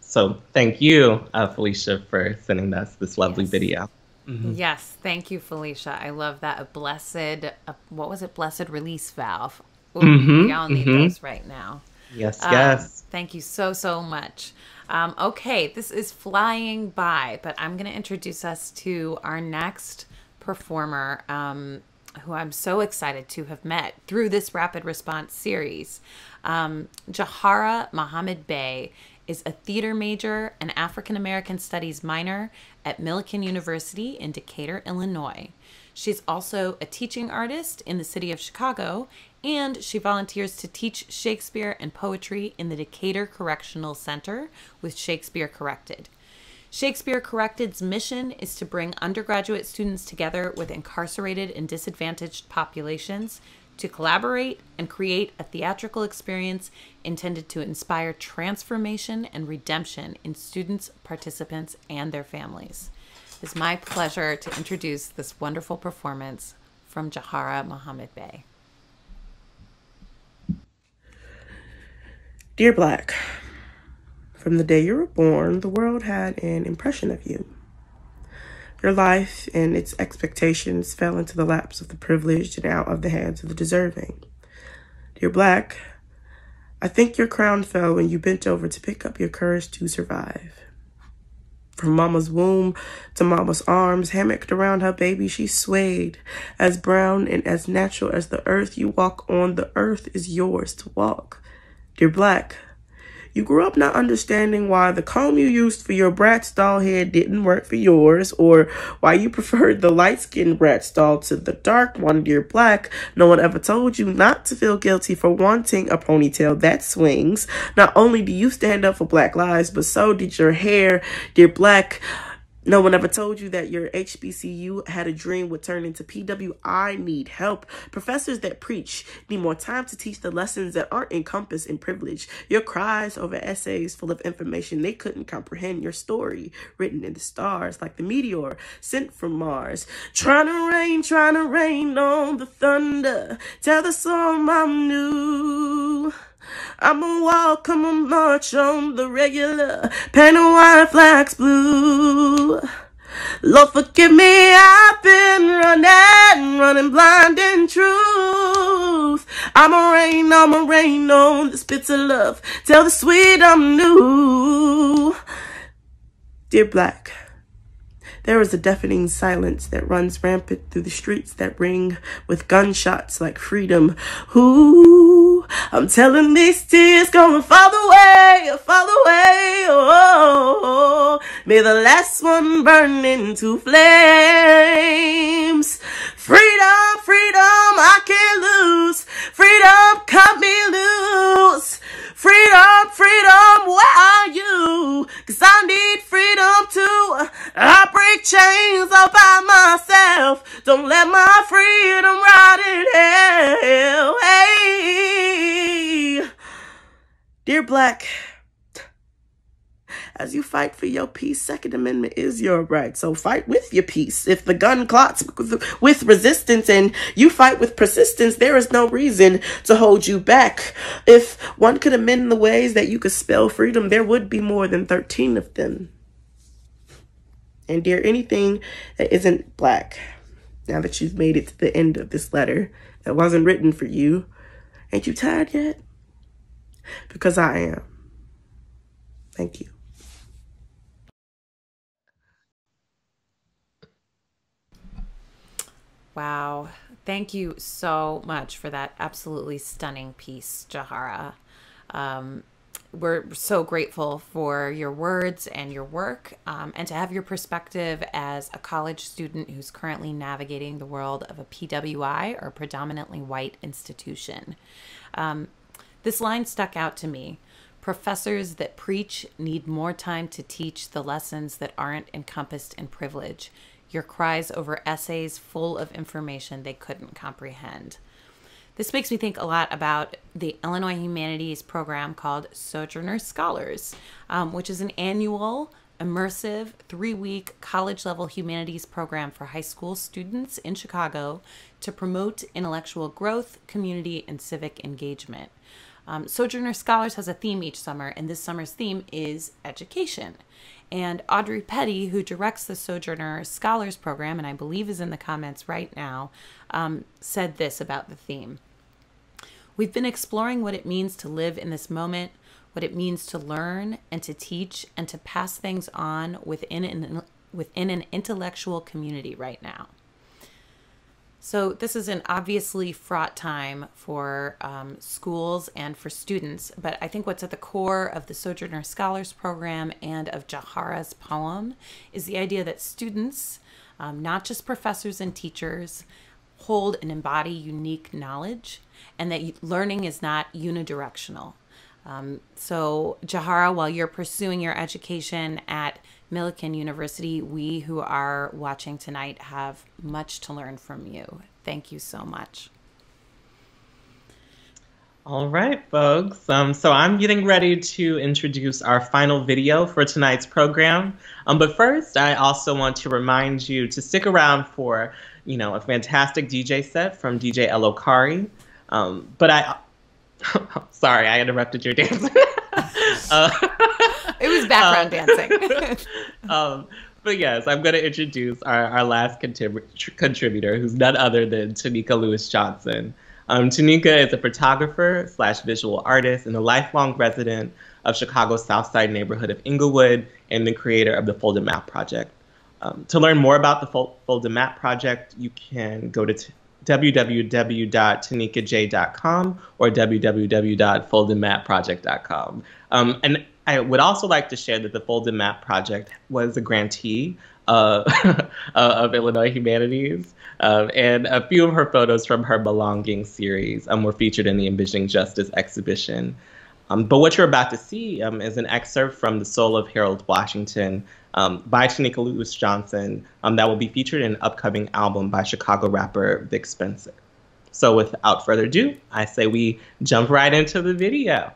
So thank you, Felicia, for sending us this lovely video. Mm-hmm. Yes, thank you, Felicia. I love that. What was it? Blessed release valve. Ooh, we all need those right now. Yes, yes. Thank you so, so much. Okay, this is flying by, but I'm going to introduce us to our next performer, who I'm so excited to have met through this rapid response series. Jahara Mohammed Bey is a theater major and African American Studies minor at Millikan University in Decatur, Illinois. She's also a teaching artist in the city of Chicago, and she volunteers to teach Shakespeare and poetry in the Decatur Correctional Center with Shakespeare Corrected. Shakespeare Corrected's mission is to bring undergraduate students together with incarcerated and disadvantaged populations to collaborate and create a theatrical experience intended to inspire transformation and redemption in students, participants, and their families. It's my pleasure to introduce this wonderful performance from Jahara Mohammed Bey. Dear Black, from the day you were born, the world had an impression of you. Your life and its expectations fell into the laps of the privileged and out of the hands of the deserving. Dear Black, I think your crown fell when you bent over to pick up your courage to survive. From mama's womb to mama's arms, hammocked around her baby, she swayed. As brown and as natural as the earth you walk on, the earth is yours to walk. Dear Black, you grew up not understanding why the comb you used for your Bratz doll head didn't work for yours, or why you preferred the light-skinned Bratz doll to the dark one. Dear Black, no one ever told you not to feel guilty for wanting a ponytail that swings. Not only do you stand up for Black lives, but so did your hair. Dear Black, no one ever told you that your HBCU had a dream would turn into PWI need help. Professors that preach need more time to teach the lessons that aren't encompassed in privilege. Your cries over essays full of information they couldn't comprehend. Your story written in the stars like the meteor sent from Mars. Trying to rain on the thunder. Tell the storm I'm new. I'ma walk, I'ma march on the regular, paint white flags blue. Lord forgive me, I've been running blind in truth. I'ma rain on the spits of love, tell the sweet I'm new. Dear Black, there is a deafening silence that runs rampant through the streets that ring with gunshots like freedom. Ooh, I'm telling these tears gonna fall away, oh. May the last one burn into flames. Freedom, freedom, I can't lose. Freedom, cut me loose. Freedom, freedom, where are you? 'Cause I need freedom too. I break chains all by myself. Don't let my freedom rot in hell. Hey. Dear Black, as you fight for your peace, Second Amendment is your right. So fight with your peace. If the gun clots with resistance and you fight with persistence, there is no reason to hold you back. If one could amend the ways that you could spell freedom, there would be more than 13 of them. And dear, anything that isn't Black, now that you've made it to the end of this letter that wasn't written for you, ain't you tired yet? Because I am. Thank you. Wow. Thank you so much for that absolutely stunning piece, Jahara. We're so grateful for your words and your work, and to have your perspective as a college student who's currently navigating the world of a PWI, or predominantly white institution. This line stuck out to me. Professors that preach need more time to teach the lessons that aren't encompassed in privilege. Your cries over essays full of information they couldn't comprehend. This makes me think a lot about the Illinois Humanities program called Sojourner Scholars, which is an annual, immersive, 3-week college-level humanities program for high school students in Chicago to promote intellectual growth, community, and civic engagement. Sojourner Scholars has a theme each summer, and this summer's theme is education. And Audrey Petty, who directs the Sojourner Scholars program, and I believe is in the comments right now, said this about the theme. We've been exploring what it means to live in this moment, what it means to learn and to teach and to pass things on within an intellectual community right now. So this is an obviously fraught time for schools and for students, but I think what's at the core of the Sojourner Scholars Program and of Jahara's poem is the idea that students, not just professors and teachers, hold and embody unique knowledge, and that learning is not unidirectional. So Jahara, while you're pursuing your education at Millikan University, we who are watching tonight have much to learn from you. Thank you so much. All right, folks. So I'm getting ready to introduce our final video for tonight's program. But first, I also want to remind you to stick around for, a fantastic DJ set from DJ Elokari. Sorry, I interrupted your dancing. It was background dancing. But yes, I'm going to introduce our last contributor, who's none other than Tanika Lewis Johnson. Tanika is a photographer / visual artist and a lifelong resident of Chicago's South Side neighborhood of Inglewood and the creator of the Folded Map Project. To learn more about the Folded Map Project, you can go to www.tanikaj.com or www.foldedmapproject.com. And I would also like to share that the Folded Map Project was a grantee of Illinois Humanities, and a few of her photos from her Belonging series were featured in the Envisioning Justice exhibition. But what you're about to see is an excerpt from The Soul of Harold Washington by Tanika Lewis Johnson that will be featured in an upcoming album by Chicago rapper Vic Spencer. So without further ado, I say we jump right into the video.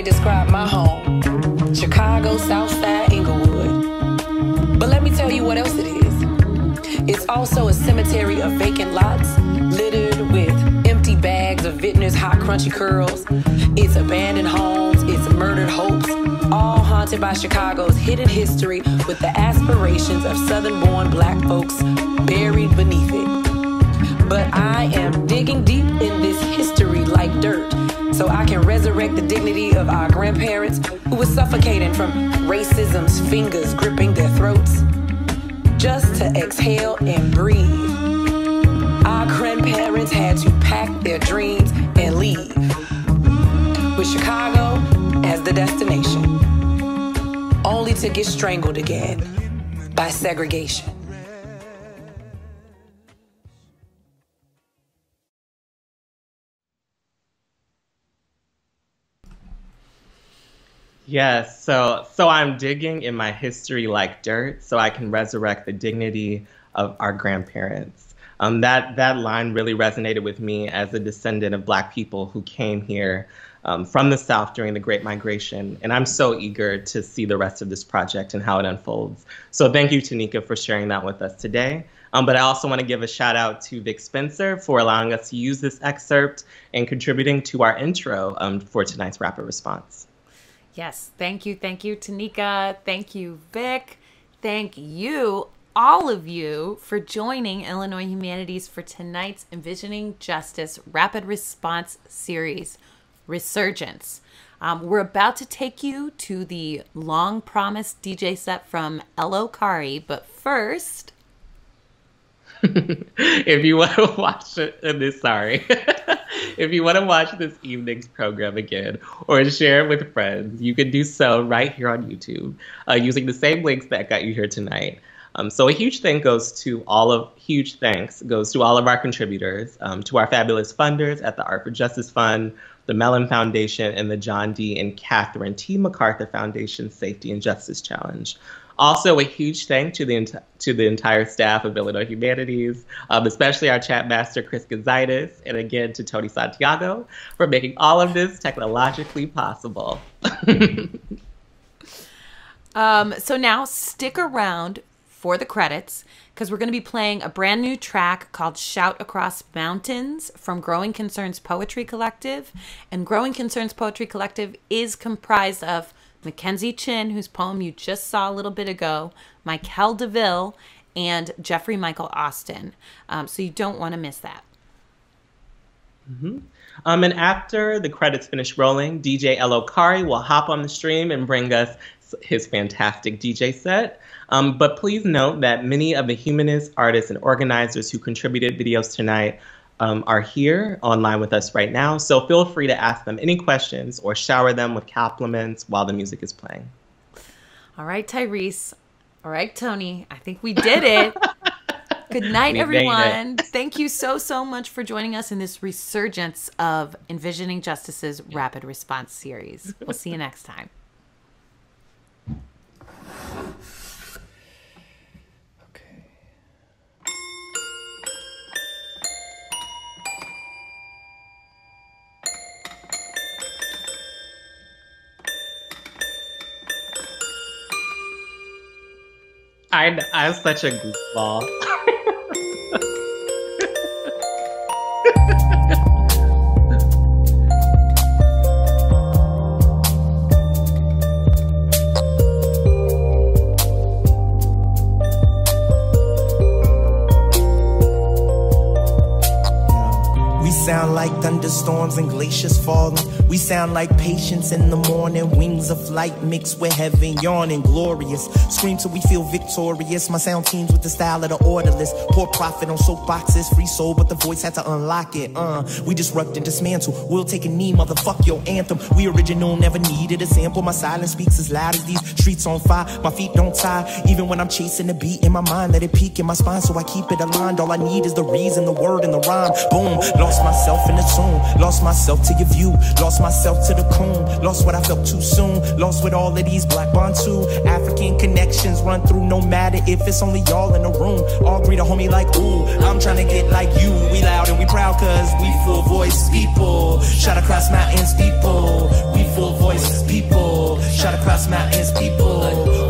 Describe my home, Chicago, Southside, Inglewood. But let me tell you what else it is. It's also a cemetery of vacant lots, littered with empty bags of Vintner's hot crunchy curls. It's abandoned homes, it's murdered hopes, all haunted by Chicago's hidden history with the aspirations of Southern-born Black folks buried beneath it. But I am digging deep in this history like dirt, so I can resurrect the dignity of our grandparents who were suffocating from racism's fingers gripping their throats, just to exhale and breathe. Our grandparents had to pack their dreams and leave, with Chicago as the destination, only to get strangled again by segregation. Yes, so I'm digging in my history like dirt so I can resurrect the dignity of our grandparents. That line really resonated with me as a descendant of Black people who came here from the South during the Great Migration. And I'm so eager to see the rest of this project and how it unfolds. So thank you, Tanika, for sharing that with us today. But I also want to give a shout out to Vic Spencer for allowing us to use this excerpt and contributing to our intro for tonight's Rapid Response. Yes, thank you, Tanika. Thank you, Vic. Thank you, all of you, for joining Illinois Humanities for tonight's Envisioning Justice Rapid Response Series, Resurgence. We're about to take you to the long-promised DJ set from Elokari, but first... If you want to watch if you want to watch this evening's program again or share it with friends, you can do so right here on YouTube using the same links that got you here tonight. So a huge thanks goes to all of our contributors, to our fabulous funders at the Art for Justice Fund, the Mellon Foundation, and the John D. and Catherine T. MacArthur Foundation Safety and Justice Challenge. Also, a huge thank to the entire staff of Illinois Humanities, especially our chat master, Chris Gonzalez, and again to Tony Santiago for making all of this technologically possible. So now stick around for the credits because we're going to be playing a brand new track called Shout Across Mountains from Growing Concerns Poetry Collective. And Growing Concerns Poetry Collective is comprised of Mackenzie Chin, whose poem you just saw a little bit ago, Michael DeVille, and Jeffrey Michael Austin. So you don't want to miss that. Mm-hmm. And after the credits finish rolling, DJ Elo Kari will hop on the stream and bring us his fantastic DJ set. But please note that many of the humanists, artists, and organizers who contributed videos tonight are here online with us right now. So feel free to ask them any questions or shower them with compliments while the music is playing. All right, Tyrese. All right, Tony. I think we did it. Good night, everyone. Thank you so much for joining us in this resurgence of Envisioning Justice's Rapid Response series. We'll see you next time. I'm such a goofball. We sound like thunderstorms and glaciers falling. We sound like patience in the morning. Wings of light mixed with heaven, yawning, glorious. Scream till we feel victorious. My sound teams with the style of the orderless. Poor prophet on soapboxes, free soul, but the voice had to unlock it. We disrupt and dismantle. We'll take a knee, motherfuck your anthem. We original, never needed a sample. My silence speaks as loud as these streets on fire. My feet don't tie, even when I'm chasing the beat in my mind. Let it peak in my spine, so I keep it aligned. All I need is the reason, the word, and the rhyme. Boom, lost myself in the tune. Lost myself to your view. Lost myself to the coon. Lost what I felt too soon. Lost with all of these black Bantu African connections run through, no matter if it's only y'all in the room. All greet a homie like, ooh, I'm trying to get like you. We loud and we proud cause we full voice people. Shout across mountains people. We full voice people. Shout across mountains people.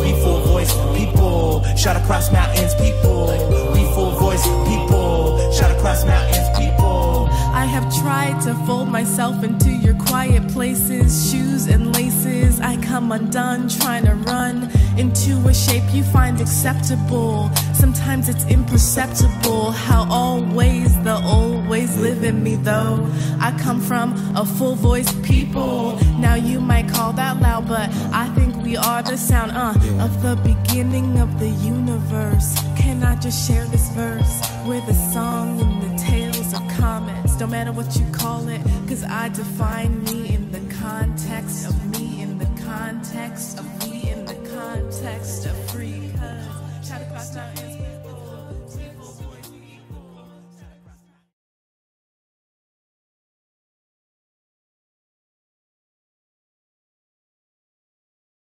We full voice people. Shout across mountains people. We full voice people. Shout across mountains people. I have tried to fold myself into your quiet places, shoes and laces. I come undone, trying to run into a shape you find acceptable. Sometimes it's imperceptible how always the old ways live in me, though. I come from a full voice people. Now you might call that loud, but I think we are the sound of the beginning of the universe. Can I just share this verse with a song and the tales of comets? Don't matter what you call it, cause I define me in the context of me, in the context of